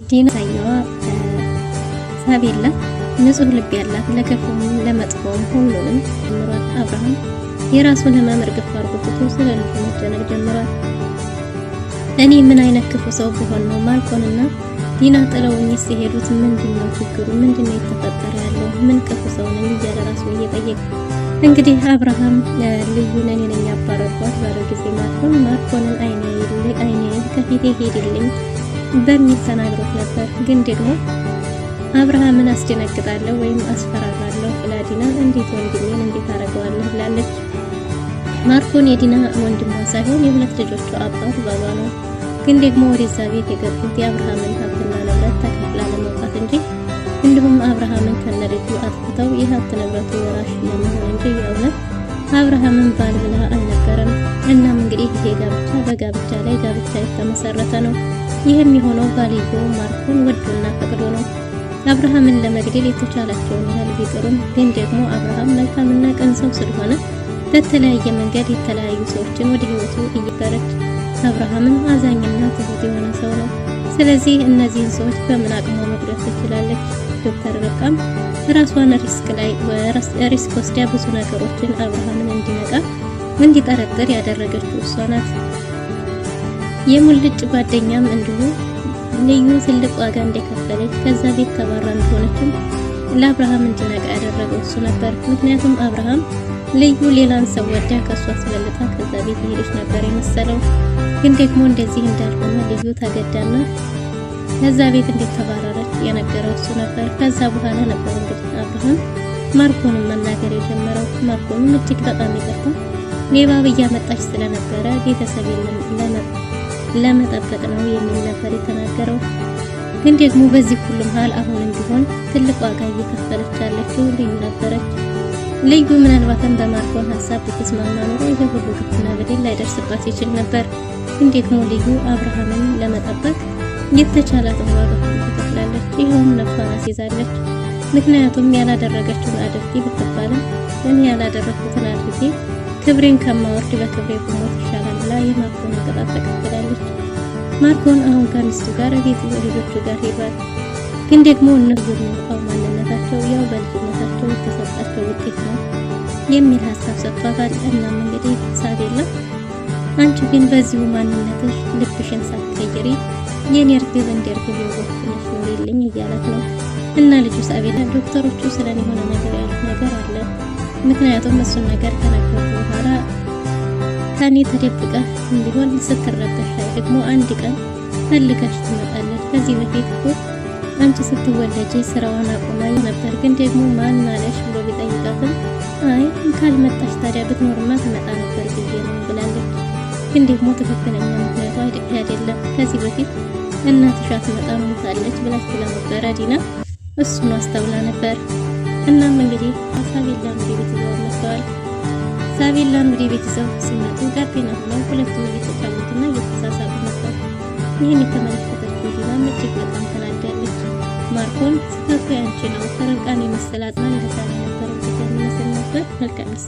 ዲና ታየዋ ሳቤላ ንጹህ ልብ ያላት ለከፉም ለመጥፎም ሁሉንም ጀምሯል። አብርሃም የራሱን ህመም እርግፍ አድርጎ ትቶ ስለ ልጁ መጨነቅ ጀምሯል። እኔ ምን አይነት ክፉ ሰው ብሆን ነው ማርኮንና ዲና ጥለውኝ ሲሄዱት? ምንድነው ችግሩ? ምንድነው የተፈጠረ ያለው? ምን ክፉ ሰው ነኝ እያለ ራሱን እየጠየቀ እንግዲህ አብርሃም ልዩን እኔ ነኝ ያባረርኳት ባለው ጊዜ ማርኮንን አይኔ ከፊቴ ሄድልኝ በሚል ተናግሮት ነበር። ግን ደግሞ አብርሃምን አስደነግጣለሁ ወይም አስፈራራለሁ ብላ ዲና እንዴት ወንድሜን እንዴት አደርገዋለሁ ብላለች። ማርኮን የዲና ወንድሟ ሳይሆን የሁለት ልጆቿ አባት ባባ ነው። ግን ደግሞ ወደዛ ቤት የገቡት የአብርሃምን ሀብትና ንብረት ተካፍላ ለመውጣት እንጂ እንዲሁም አብርሃምን ከነልጁ አጥፍተው የሀብት ንብረቱ ወራሽ ለመሆን እንጂ የእውነት አብርሃምን ባል ብላ አልነበረም። እናም እንግዲህ ይሄ ጋብቻ በጋብቻ ላይ ጋብቻ የተመሰረተ ነው። ይህም የሆነው ባልየው ማርኮን ወዶና ፈቅዶ ነው። አብርሃምን ለመግደል የተቻላቸውን ያህል ቢጥሩም ግን ደግሞ አብርሃም መልካምና ቅን ሰው ስለሆነ በተለያየ መንገድ የተለያዩ ሰዎችን ወደ ህይወቱ እየበረች አብርሃምን አዛኝና ትሁት የሆነ ሰው ነው። ስለዚህ እነዚህን ሰዎች በምን አቅሟ መጉዳት ትችላለች? ዶክተር ርብቃም ራሷን ሪስክ ወስዳ ብዙ ነገሮችን አብርሃምን እንዲነቃ እንዲጠረጥር ያደረገችው እሷ ናት። የሙልጭ ጓደኛም እንዲሁ ልዩ ትልቅ ዋጋ እንደከፈለች ከዛ ቤት ተባራ እንደሆነችም ለአብርሃም እንዲነቃ ያደረገው እሱ ነበር። ምክንያቱም አብርሃም ልዩ ሌላን ሰው ወዳ ከሷ አስበልጣ ከዛ ቤት ሄደች ነበር የመሰለው። ግን ደግሞ እንደዚህ እንዳልሆነ ልዩ ተገዳና ከዛ ቤት እንደተባረረች የነገረው እሱ ነበር። ከዛ በኋላ ነበር እንግዲህ አብርሃም ማርኮንን መናገር የጀመረው። ማርኮንም እጅግ በጣም ይቅርታ ሌባ እያመጣች ስለነበረ ቤተሰብ ለመጠበቅ ነው የሚል ነበር የተናገረው። ግን ደግሞ በዚህ ሁሉ መሃል አሁንም ቢሆን ትልቅ ዋጋ እየከፈለች ያለችው ልዩ ነበረች። ልዩ ምናልባትም በማርኮን ሀሳብ ብትስማማ ኖሮ ይሄ ሁሉ ግፍና በደል ላይደርስባት ይችል ነበር። ግን ደግሞ ልዩ አብርሃምን ለመጠበቅ የተቻላትን ዋጋ ትከፍላለች። ይኸውም ነፍሷን አስይዛለች። ምክንያቱም ያላደረገችውን አድርጊ ብትባልም እኔ ያላደረኩትን አድርጊ ክብሬን ከማወርድ በክብሬ ብሞት ይሻላል ብላ የማርኮን ቅጣት ተቀብላለች። ማርኮን አሁን ከሚስቱ ጋር ቤት ልጆቹ ጋር ሄዷል። ግን ደግሞ እነሱ የሚያውቀው ማንነታቸው ያው በልጅነታቸው የተሰጣቸው ውጤት ነው የሚል ሀሳብ ሰጥቷታል። እናም እንግዲህ ሳቤላ አንቺ ግን በዚሁ ማንነትሽ ልብሽን ሳትቀይሪ የኔ እርግብ እንደ እርግብ የወጥነሽ ኖሪልኝ እያላት ነው። እና ልጁ ሳቤላ ዶክተሮቹ ስለኔ የሆነ ነገር ያሉት ነገር አለ። ምክንያቱም እሱን ነገር ከነገርኩ በኋላ ከኔ ተደብቀህ እንዲሆን ስትረበሽ ደግሞ አንድ ቀን ፈልገሽ ትመጣለች። ከዚህ በፊት እኮ አንቺ ስትወለጂ ስራዋን አቁማ ነበር። ግን ደግሞ ማን አለሽ ብሎ ቢጠይቃትም አይ ካልመጣሽ ታዲያ ብትኖርማ ትመጣ ነበር ብዬ ነው ብላለች። ግን ደግሞ ትክክለኛ ምክንያቱ አይደለም። ከዚህ በፊት እናትሽ አትመጣም ሞታለች ብላ ስለነበረ ዲና እሱን አስተውላ ነበር። እናም እንግዲህ ሳቤላ እንግዲህ ቤተሰብ መጥተዋል። ሳቤላ እንግዲህ ቤተሰብ ሲመጡ ጋቢና ሆነው ሁለቱም እየተጫወቱና እየተሳሳቁ ነበር። ይህን የተመለከተችው ዲና እጅግ በጣም ተናዳለች። ማርኮን ስህተቱ ያንቺ ነው፣ ተረቃን የመሰላጥና እንደዛ ነበር ብቻ የሚመስል ነበር። መልካምስ